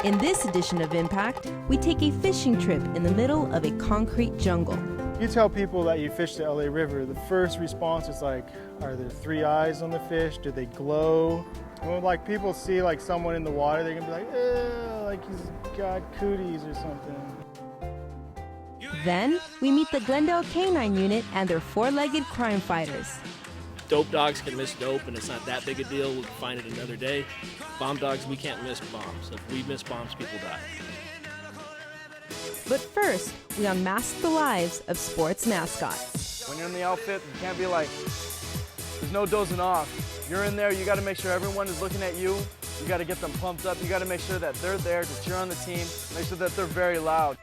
In this edition of Impact, we take a fishing trip in the middle of a concrete jungle. You tell people that you fish the LA River, the first response is like, are there three eyes on the fish? Do they glow? When like people see like someone in the water, they're gonna be like, like he's got cooties or something. Then, we meet the Glendale Canine Unit and their four-legged crime fighters. Dope dogs can miss dope, and it's not that big a deal. We can find it another day. Bomb dogs, we can't miss bombs. If we miss bombs, people die. But first, we unmask the lives of sports mascots. When you're in the outfit, you can't be like, there's no dozing off. You're in there, you got to make sure everyone is looking at you. You got to get them pumped up. You got to make sure that they're there to cheer on the team. Make sure that they're very loud.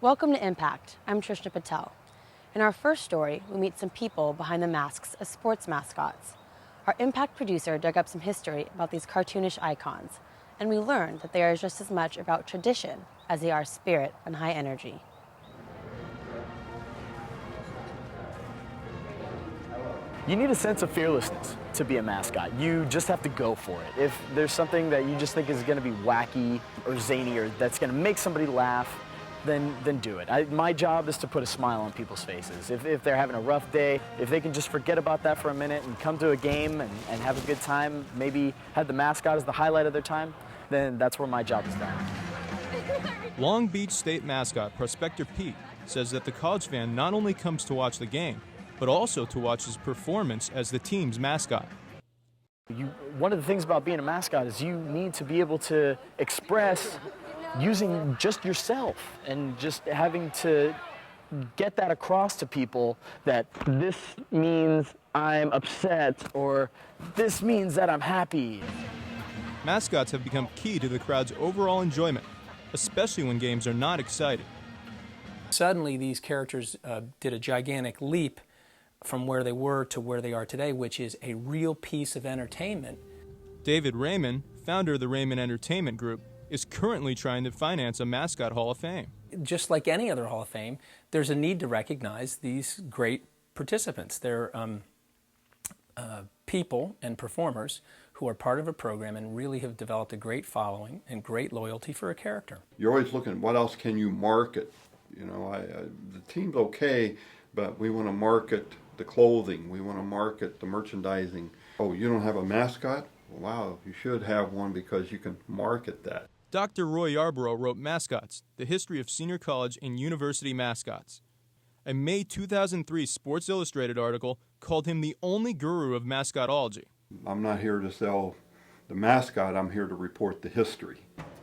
Welcome to Impact. I'm Trishna Patel. In our first story, we meet some people behind the masks of sports mascots. Our Impact producer dug up some history about these cartoonish icons, and we learned that they are just as much about tradition as they are spirit and high energy. You need a sense of fearlessness to be a mascot. You just have to go for it. If there's something that you just think is going to be wacky or zany or that's going to make somebody laugh, then do it. My job is to put a smile on people's faces. If they're having a rough day, if they can just forget about that for a minute and come to a game and have a good time, maybe have the mascot as the highlight of their time, then that's where my job is done. Long Beach State mascot Prospector Pete says that the college fan not only comes to watch the game, but also to watch his performance as the team's mascot. One of the things about being a mascot is you need to be able to express using just yourself and just having to get that across to people that this means I'm upset or this means that I'm happy. Mascots have become key to the crowd's overall enjoyment, especially when games are not exciting. Suddenly these characters did a gigantic leap from where they were to where they are today, which is a real piece of entertainment. David Raymond, founder of the Raymond Entertainment Group, is currently trying to finance a Mascot Hall of Fame. Just like any other Hall of Fame, there's a need to recognize these great participants. They're people and performers who are part of a program and really have developed a great following and great loyalty for a character. You're always looking at what else can you market. You know, the team's okay, but we want to market the clothing. We want to market the merchandising. Oh, you don't have a mascot? Wow, you should have one because you can market that. Dr. Roy Yarborough wrote Mascots, The History of Senior College and University Mascots. A May 2003 Sports Illustrated article called him the only guru of mascotology. I'm not here to sell the mascot, I'm here to report the history.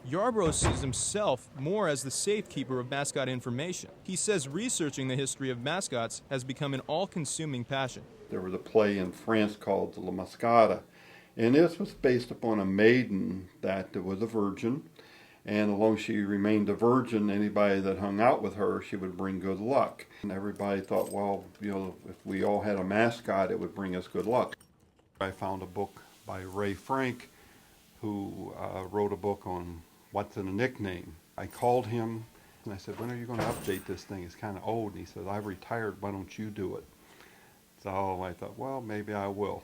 Yarborough sees himself more as the safekeeper of mascot information. He says researching the history of mascots has become an all-consuming passion. There was a play in France called La Mascotte, and this was based upon a maiden that was a virgin, and as long as she remained a virgin, anybody that hung out with her, she would bring good luck. And everybody thought, well, you know, if we all had a mascot, it would bring us good luck. I found a book by Ray Frank, who wrote a book on what's in a nickname. I called him, and I said, when are you going to update this thing? It's kind of old. And he said, I've retired, why don't you do it? So I thought, well, maybe I will.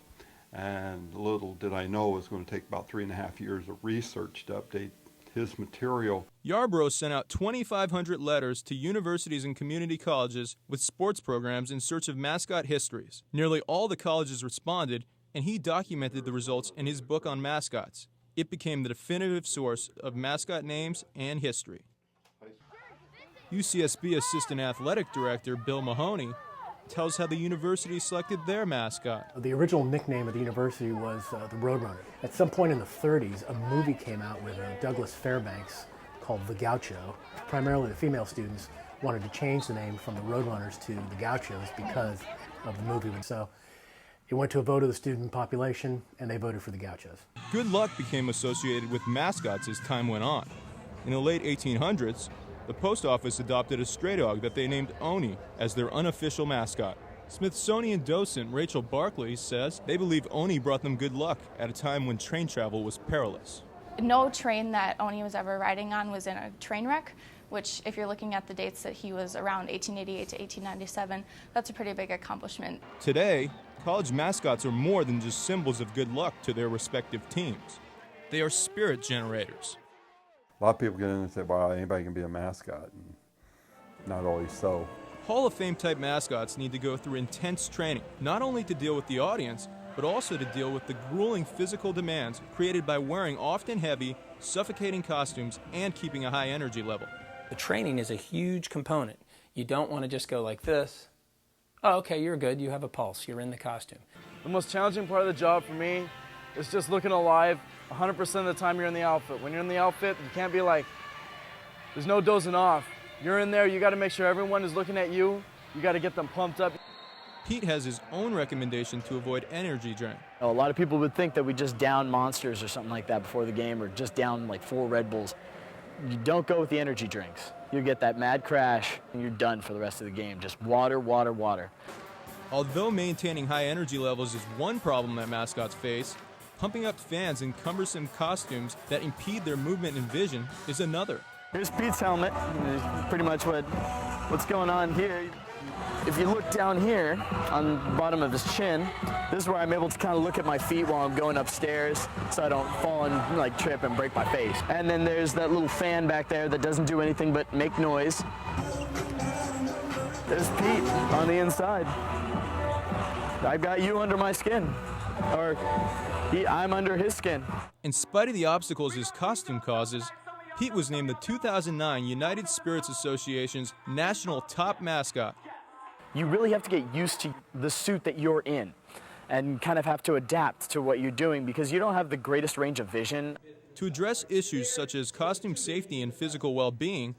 And little did I know it was going to take about 3.5 years of research to update his material. Yarborough sent out 2,500 letters to universities and community colleges with sports programs in search of mascot histories. Nearly all the colleges responded, and he documented the results in his book on mascots. It became the definitive source of mascot names and history. UCSB Assistant Athletic Director Bill Mahoney tells how the university selected their mascot. The original nickname of the university was the Roadrunner. At some point in the 30s, a movie came out with Douglas Fairbanks called The Gaucho. Primarily the female students wanted to change the name from the Roadrunners to the Gauchos because of the movie. So He went to a vote of the student population, and they voted for the Gauchos. Good luck became associated with mascots as time went on. In the late 1800s, the post office adopted a stray dog that they named Oni as their unofficial mascot. Smithsonian docent Rachel Barkley says they believe Oni brought them good luck at a time when train travel was perilous. No train that Oni was ever riding on was in a train wreck, which if you're looking at the dates that he was around 1888 to 1897, that's a pretty big accomplishment. Today, college mascots are more than just symbols of good luck to their respective teams. They are spirit generators. A lot of people get in and say, wow, anybody can be a mascot. And not always so. Hall of Fame type mascots need to go through intense training, not only to deal with the audience, but also to deal with the grueling physical demands created by wearing often heavy, suffocating costumes and keeping a high energy level. The training is a huge component. You don't want to just go like this. Oh, okay, you're good. You have a pulse. You're in the costume. The most challenging part of the job for me is just looking alive 100% of the time you're in the outfit. When you're in the outfit, you can't be like, there's no dozing off. You're in there, you got to make sure everyone is looking at you. You got to get them pumped up. Pete has his own recommendation to avoid energy drink. A lot of people would think that we just down Monsters or something like that before the game, or just down like 4 Red Bulls. You don't go with the energy drinks. You get that mad crash, and you're done for the rest of the game. Just water, water, water. Although maintaining high energy levels is one problem that mascots face, pumping up fans in cumbersome costumes that impede their movement and vision is another. Here's Pete's helmet. Pretty much what's going on here. If you look down here on the bottom of his chin, this is where I'm able to kind of look at my feet while I'm going upstairs so I don't fall and like trip and break my face. And then there's that little fan back there that doesn't do anything but make noise. There's Pete on the inside. I've got you under my skin. Or I'm under his skin. In spite of the obstacles his costume causes, Pete was named the 2009 United Spirits Association's National Top Mascot. You really have to get used to the suit that you're in and kind of have to adapt to what you're doing because you don't have the greatest range of vision. To address issues such as costume safety and physical well-being,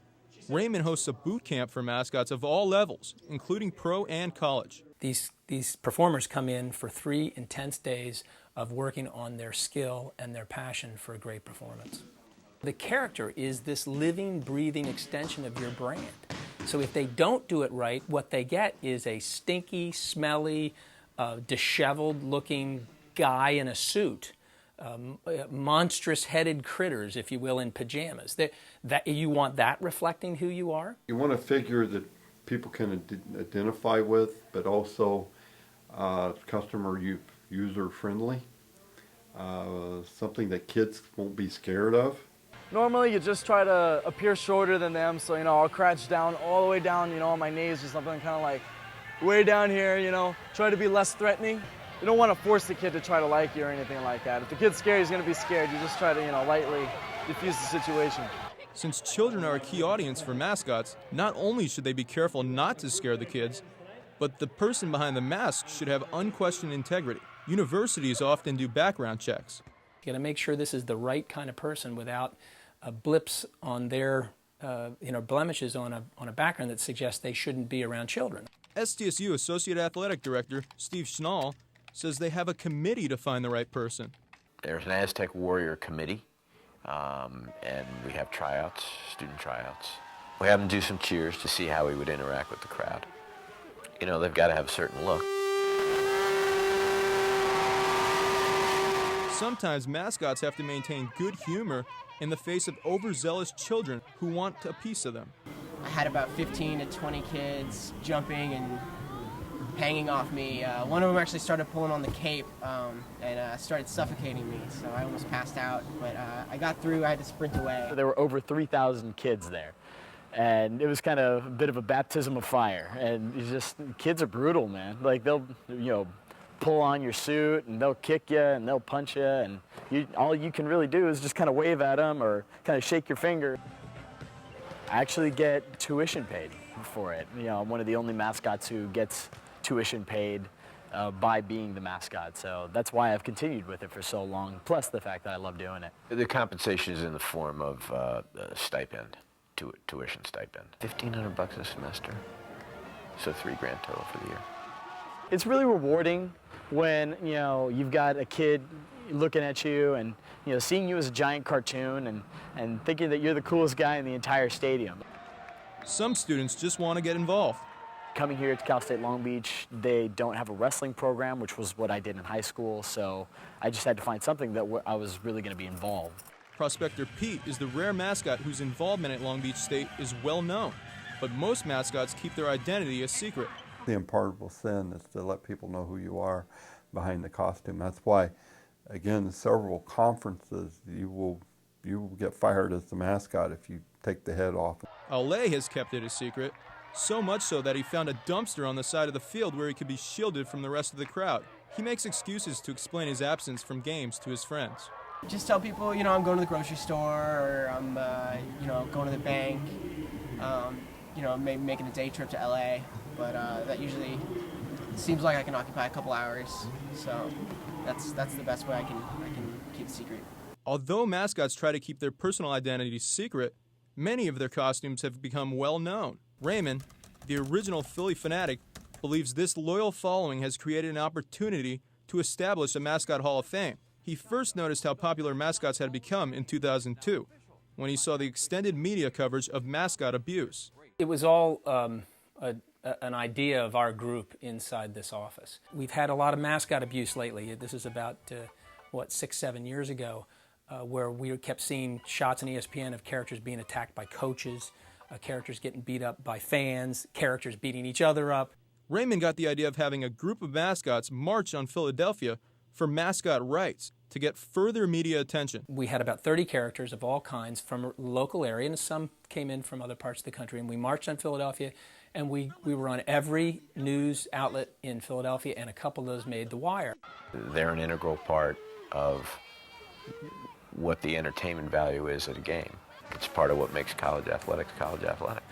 Raymond hosts a boot camp for mascots of all levels, including pro and college. These performers come in for 3 intense days of working on their skill and their passion for a great performance. The character is this living, breathing extension of your brand. So if they don't do it right, what they get is a stinky, smelly, disheveled-looking guy in a suit, monstrous-headed critters, if you will, in pajamas. You want that reflecting who you are? You want a figure that people can identify with, but also customer user-friendly, something that kids won't be scared of. Normally, you just try to appear shorter than them, so, I'll crouch down all the way down, on my knees or something, kind of like way down here, try to be less threatening. You don't want to force the kid to try to like you or anything like that. If the kid's scared, he's going to be scared. You just try to, lightly diffuse the situation. Since children are a key audience for mascots, not only should they be careful not to scare the kids, but the person behind the mask should have unquestioned integrity. Universities often do background checks. You got to make sure this is the right kind of person without blips on their, blemishes on a background that suggests they shouldn't be around children. SDSU Associate Athletic Director Steve Schnall says they have a committee to find the right person. There's an Aztec Warrior Committee, and we have tryouts, student tryouts. We have them do some cheers to see how he would interact with the crowd. They've got to have a certain look. Sometimes mascots have to maintain good humor in the face of overzealous children who want a piece of them. I had about 15 to 20 kids jumping and hanging off me. One of them actually started pulling on the cape and started suffocating me, so I almost passed out. But I got through. I had to sprint away. There were over 3,000 kids there, and it was kind of a bit of a baptism of fire. And kids are brutal, man. Like, they'll, pull on your suit, and they'll kick you, and they'll punch you, and all you can really do is just kind of wave at them or kind of shake your finger. I actually get tuition paid for it. I'm one of the only mascots who gets tuition paid by being the mascot, so that's why I've continued with it for so long, plus the fact that I love doing it. The compensation is in the form of a stipend, tuition stipend. $1,500 a semester, so $3,000 total for the year. It's really rewarding when, you know, you've got a kid looking at you and, you know, seeing you as a giant cartoon and thinking that you're the coolest guy in the entire stadium. Some students just want to get involved. Coming here to Cal State Long Beach, they don't have a wrestling program, which was what I did in high school, so I just had to find something that I was really going to be involved. Prospector Pete is the rare mascot whose involvement at Long Beach State is well known, but most mascots keep their identity a secret. The unpardonable sin is to let people know who you are behind the costume. That's why, again, several conferences, you will get fired as the mascot if you take the head off. Ale has kept it a secret, so much so that he found a dumpster on the side of the field where he could be shielded from the rest of the crowd. He makes excuses to explain his absence from games to his friends. Just tell people, you know, I'm going to the grocery store, or I'm, you know, going to the bank, you know, maybe making a day trip to LA, but that usually seems like I can occupy a couple hours, so that's the best way I can keep it secret. Although mascots try to keep their personal identities secret, many of their costumes have become well known. Raymond, the original Philly fanatic, believes this loyal following has created an opportunity to establish a Mascot Hall of Fame. He first noticed how popular mascots had become in 2002, when he saw the extended media coverage of mascot abuse. It was all an idea of our group inside this office. We've had a lot of mascot abuse lately. This is about, 6-7 years ago, where we kept seeing shots on ESPN of characters being attacked by coaches, characters getting beat up by fans, characters beating each other up. Raymond got the idea of having a group of mascots march on Philadelphia for mascot rights to get further media attention. We had about 30 characters of all kinds from a local area, and some came in from other parts of the country, and we marched on Philadelphia, and we were on every news outlet in Philadelphia, and a couple of those made the wire. They're an integral part of what the entertainment value is at a game. It's part of what makes college athletics college athletics.